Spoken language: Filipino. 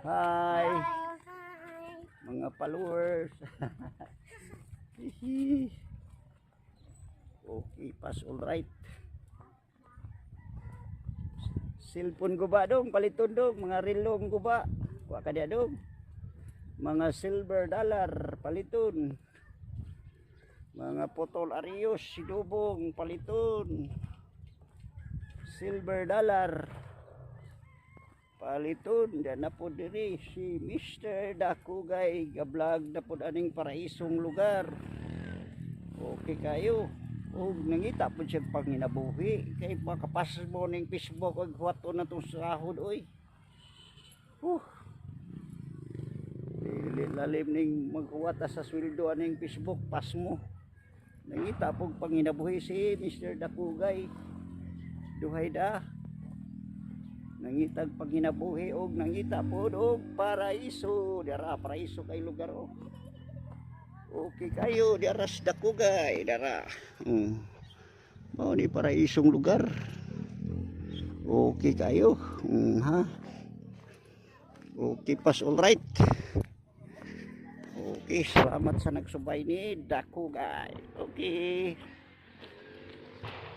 Hi, mga followers. Okay, pass all right. Cellphone ko ba dong, paliton dong, mga relong ko ba? Kuha ka dia dong. Mga silver dollar, paliton. Mga potol arios, sidubong, paliton. Silver dollar. Paliton, diyan na po diri si Mr. Dakugay, gablog na po aning paraisong lugar. Okay kayo. O nangita po siya pang hinabuhi. Kay makapas mo ning Facebook ag huwato na itong sahod oy. Lalim ning maghuwata sa sweldo aning Facebook, pas mo. Nangita po pang hinabuhi si Mr. Dakugay. Duhay da. Nangitag paginabuhi og nangita po og paraiso, dara paraiso kay lugar o. Okay kayo dara sa Dakugay, dara. Mao ni paraisong lugar. Okay kayo. Ha. Okay, pass all right. Okay, salamat sa nagsubay ni Dakugay. Okay.